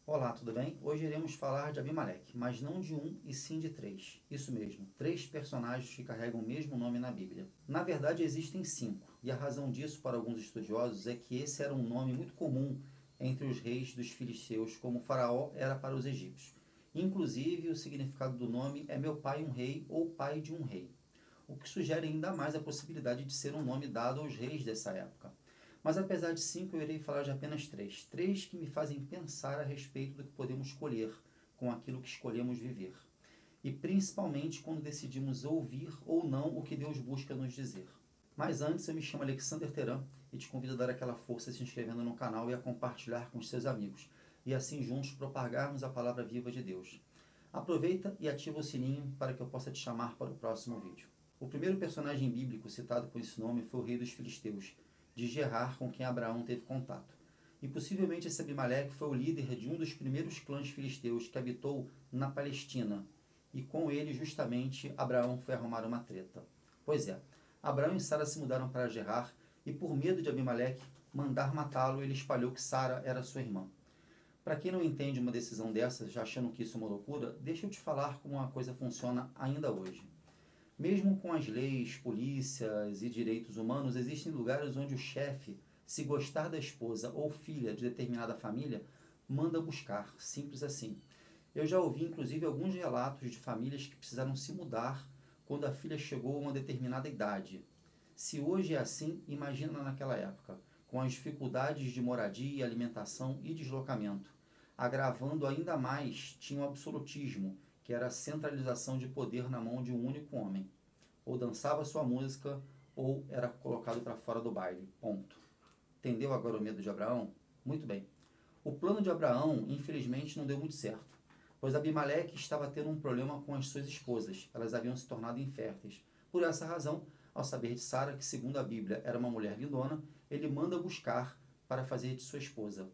Olá, tudo bem? Hoje iremos falar de Abimeleque, mas não de um e sim de três. Isso mesmo, três personagens que carregam o mesmo nome na Bíblia. Na verdade, existem cinco, e a razão disso para alguns estudiosos é que esse era um nome muito comum entre os reis dos filisteus, como Faraó era para os egípcios. Inclusive, o significado do nome é meu pai um rei ou pai de um rei, o que sugere ainda mais a possibilidade de ser um nome dado aos reis dessa época. Mas apesar de cinco, eu irei falar de apenas três. Três que me fazem pensar a respeito do que podemos escolher com aquilo que escolhemos viver. E principalmente quando decidimos ouvir ou não o que Deus busca nos dizer. Mas antes, eu me chamo Alexander Teran e te convido a dar aquela força se inscrevendo no canal e a compartilhar com os seus amigos. E assim juntos propagarmos a palavra viva de Deus. Aproveita e ativa o sininho para que eu possa te chamar para o próximo vídeo. O primeiro personagem bíblico citado com esse nome foi o rei dos filisteus, de Gerar, com quem Abraão teve contato. E possivelmente esse Abimeleque foi o líder de um dos primeiros clãs filisteus que habitou na Palestina. E com ele, justamente, Abraão foi arrumar uma treta. Pois é, Abraão e Sara se mudaram para Gerar e, por medo de Abimeleque mandar matá-lo, ele espalhou que Sara era sua irmã. Para quem não entende uma decisão dessas, já achando que isso é uma loucura, deixa eu te falar como a coisa funciona ainda hoje. Mesmo com as leis, polícias e direitos humanos, existem lugares onde o chefe, se gostar da esposa ou filha de determinada família, manda buscar, simples assim. Eu já ouvi inclusive alguns relatos de famílias que precisaram se mudar quando a filha chegou a uma determinada idade. Se hoje é assim, imagina naquela época, com as dificuldades de moradia, alimentação e deslocamento. Agravando ainda mais, tinha o absolutismo, que era a centralização de poder na mão de um único homem. Ou dançava sua música, ou era colocado para fora do baile. Ponto. Entendeu agora o medo de Abraão? Muito bem. O plano de Abraão, infelizmente, não deu muito certo, pois Abimeleque estava tendo um problema com as suas esposas. Elas haviam se tornado inférteis. Por essa razão, ao saber de Sara, que segundo a Bíblia era uma mulher lindona, ele manda buscar para fazer de sua esposa.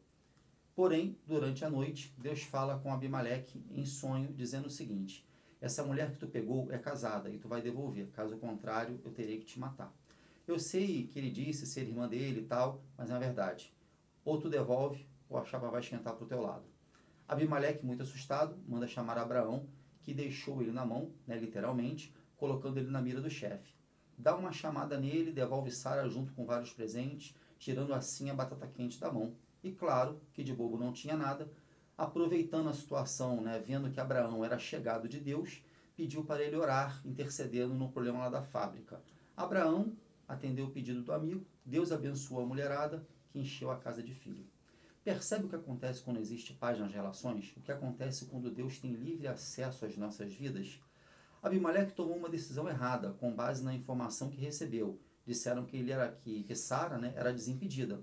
Porém, durante a noite, Deus fala com Abimeleque em sonho, dizendo o seguinte: essa mulher que tu pegou é casada e tu vai devolver, caso contrário, eu terei que te matar. Eu sei que ele disse ser irmã dele e tal, mas na verdade, ou tu devolve, ou a chapa vai esquentar para o teu lado. Abimeleque, muito assustado, manda chamar Abraão, que deixou ele na mão, literalmente, colocando ele na mira do chefe. Dá uma chamada nele, devolve Sara junto com vários presentes, tirando assim a batata quente da mão. E claro que de bobo não tinha nada, aproveitando a situação, vendo que Abraão era chegado de Deus, pediu para ele orar, intercedendo no problema lá da fábrica. Abraão atendeu o pedido do amigo, Deus abençoou a mulherada, que encheu a casa de filho. Percebe o que acontece quando existe paz nas relações? O que acontece quando Deus tem livre acesso às nossas vidas? Abimeleque tomou uma decisão errada, com base na informação que recebeu. Disseram que Sara, era desimpedida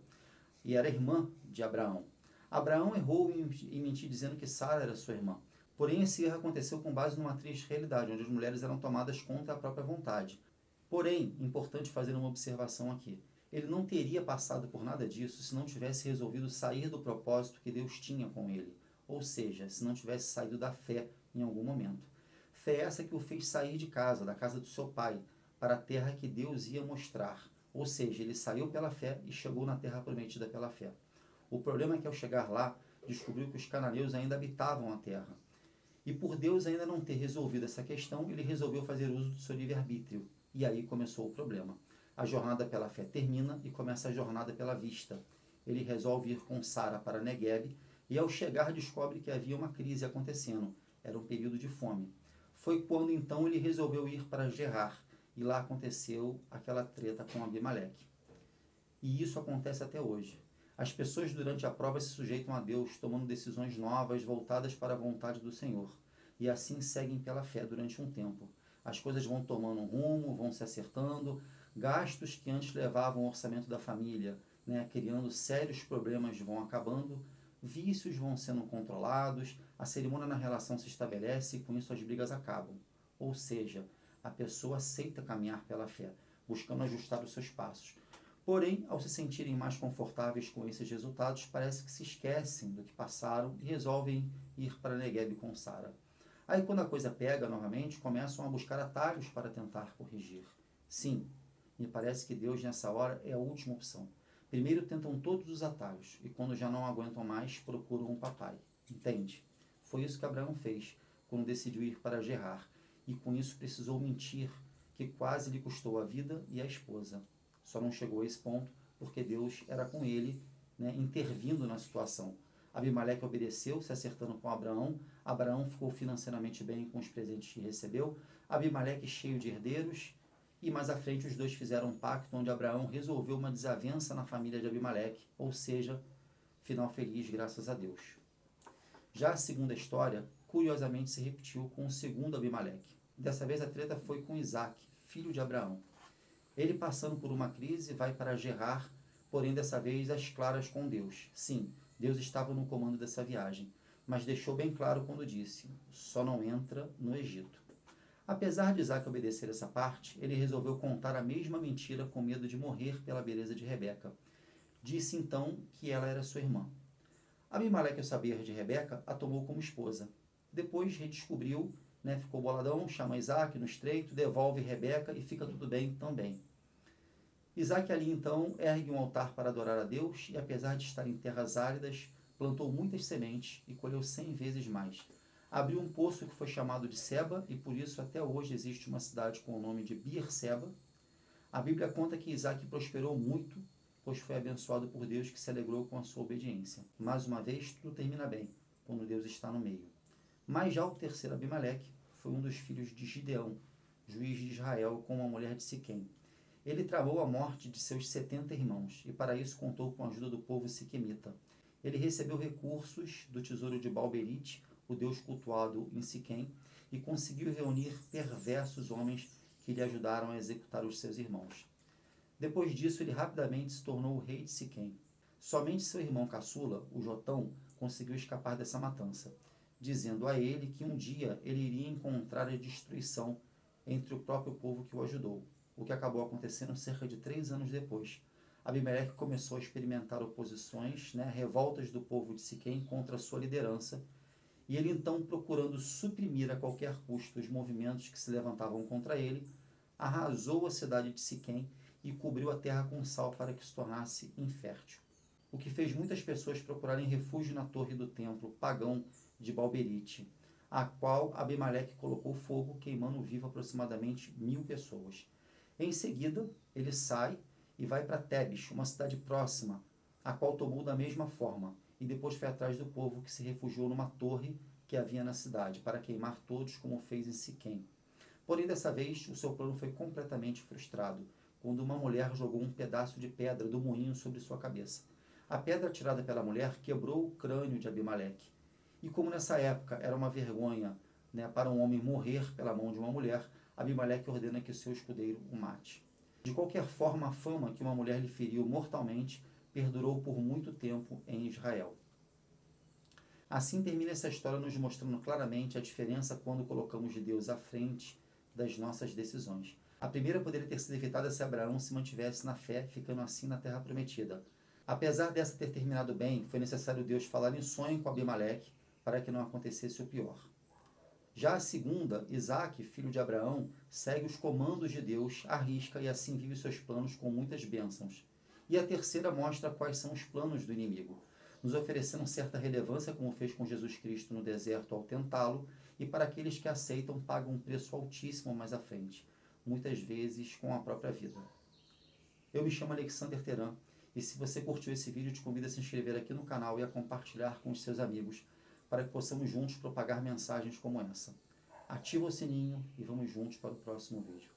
e era irmã de Abraão. Abraão errou em mentir dizendo que Sara era sua irmã. Porém, esse erro aconteceu com base numa triste realidade, onde as mulheres eram tomadas contra a própria vontade. Porém, importante fazer uma observação aqui. Ele não teria passado por nada disso se não tivesse resolvido sair do propósito que Deus tinha com ele. Ou seja, se não tivesse saído da fé em algum momento. Fé essa que o fez sair de casa, da casa do seu pai, para a terra que Deus ia mostrar. Ou seja, ele saiu pela fé e chegou na terra prometida pela fé. O problema é que ao chegar lá, descobriu que os cananeus ainda habitavam a terra. E por Deus ainda não ter resolvido essa questão, ele resolveu fazer uso do seu livre-arbítrio. E aí começou o problema. A jornada pela fé termina e começa a jornada pela vista. Ele resolve ir com Sara para Negueb e ao chegar descobre que havia uma crise acontecendo. Era um período de fome. Foi quando então ele resolveu ir para Gerar e lá aconteceu aquela treta com Abimeleque. E isso acontece até hoje. As pessoas durante a prova se sujeitam a Deus, tomando decisões novas, voltadas para a vontade do Senhor. E assim seguem pela fé durante um tempo. As coisas vão tomando um rumo, vão se acertando, gastos que antes levavam o orçamento da família, criando sérios problemas, vão acabando, vícios vão sendo controlados, a cerimônia na relação se estabelece e com isso as brigas acabam. Ou seja, a pessoa aceita caminhar pela fé, buscando ajustar os seus passos. Porém, ao se sentirem mais confortáveis com esses resultados, parece que se esquecem do que passaram e resolvem ir para Negueb com Sara. Aí, quando a coisa pega novamente, começam a buscar atalhos para tentar corrigir. Sim, me parece que Deus nessa hora é a última opção. Primeiro tentam todos os atalhos, e quando já não aguentam mais, procuram um papai. Entende? Foi isso que Abraão fez, quando decidiu ir para Gerar, e com isso precisou mentir, que quase lhe custou a vida e a esposa. Só não chegou a esse ponto, porque Deus era com ele, né, intervindo na situação. Abimeleque obedeceu, se acertando com Abraão. Abraão ficou financeiramente bem com os presentes que recebeu. Abimeleque cheio de herdeiros. E mais à frente os dois fizeram um pacto onde Abraão resolveu uma desavença na família de Abimeleque, ou seja, final feliz graças a Deus. Já a segunda história, curiosamente, se repetiu com o segundo Abimeleque. Dessa vez a treta foi com Isaac, filho de Abraão. Ele, passando por uma crise, vai para Gerar, porém dessa vez às claras com Deus. Sim, Deus estava no comando dessa viagem, mas deixou bem claro quando disse, só não entra no Egito. Apesar de Isaac obedecer essa parte, ele resolveu contar a mesma mentira com medo de morrer pela beleza de Rebeca. Disse então que ela era sua irmã. Abimeleque, ao saber de Rebeca, a tomou como esposa. Depois redescobriu, ficou boladão, chama Isaac no estreito, devolve Rebeca e fica tudo bem também. Isaac ali então ergue um altar para adorar a Deus e, apesar de estar em terras áridas, plantou muitas sementes e colheu 100 vezes mais. Abriu um poço que foi chamado de Seba e por isso até hoje existe uma cidade com o nome de Beerseba. A Bíblia conta que Isaac prosperou muito, pois foi abençoado por Deus, que se alegrou com a sua obediência. Mais uma vez, tudo termina bem, quando Deus está no meio. Mas já o terceiro Abimeleque foi um dos filhos de Gideão, juiz de Israel, com uma mulher de Siquém. Ele tramou a morte de seus 70 irmãos, e para isso contou com a ajuda do povo siquemita. Ele recebeu recursos do tesouro de Balberite, o deus cultuado em Siquém, e conseguiu reunir perversos homens que lhe ajudaram a executar os seus irmãos. Depois disso, ele rapidamente se tornou o rei de Siquém. Somente seu irmão caçula, o Jotão, conseguiu escapar dessa matança, dizendo a ele que um dia ele iria encontrar a destruição entre o próprio povo que o ajudou, o que acabou acontecendo cerca de 3 anos depois. Abimeleque começou a experimentar oposições, revoltas do povo de Siquém contra a sua liderança, e ele então, procurando suprimir a qualquer custo os movimentos que se levantavam contra ele, arrasou a cidade de Siquém e cobriu a terra com sal para que se tornasse infértil, o que fez muitas pessoas procurarem refúgio na torre do templo pagão de Balberite, a qual Abimeleque colocou fogo, queimando vivo aproximadamente 1000 pessoas. Em seguida, ele sai e vai para Tebes, uma cidade próxima, a qual tomou da mesma forma, e depois foi atrás do povo que se refugiou numa torre que havia na cidade, para queimar todos como fez em Siquém. Porém, dessa vez, o seu plano foi completamente frustrado, quando uma mulher jogou um pedaço de pedra do moinho sobre sua cabeça. A pedra tirada pela mulher quebrou o crânio de Abimeleque. E como nessa época era uma vergonha, para um homem morrer pela mão de uma mulher, Abimeleque ordena que o seu escudeiro o mate. De qualquer forma, a fama que uma mulher lhe feriu mortalmente perdurou por muito tempo em Israel. Assim termina essa história nos mostrando claramente a diferença quando colocamos Deus à frente das nossas decisões. A primeira poderia ter sido evitada se Abraão se mantivesse na fé, ficando assim na terra prometida. Apesar dessa ter terminado bem, foi necessário Deus falar em sonho com Abimeleque para que não acontecesse o pior. Já a segunda, Isaac, filho de Abraão, segue os comandos de Deus, arrisca e assim vive seus planos com muitas bênçãos. E a terceira mostra quais são os planos do inimigo, nos oferecendo certa relevância, como fez com Jesus Cristo no deserto ao tentá-lo, e para aqueles que aceitam pagam um preço altíssimo mais à frente, muitas vezes com a própria vida. Eu me chamo Alexander Teran, e se você curtiu esse vídeo, te convido a se inscrever aqui no canal e a compartilhar com os seus amigos, para que possamos juntos propagar mensagens como essa. Ativa o sininho e vamos juntos para o próximo vídeo.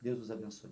Deus os abençoe.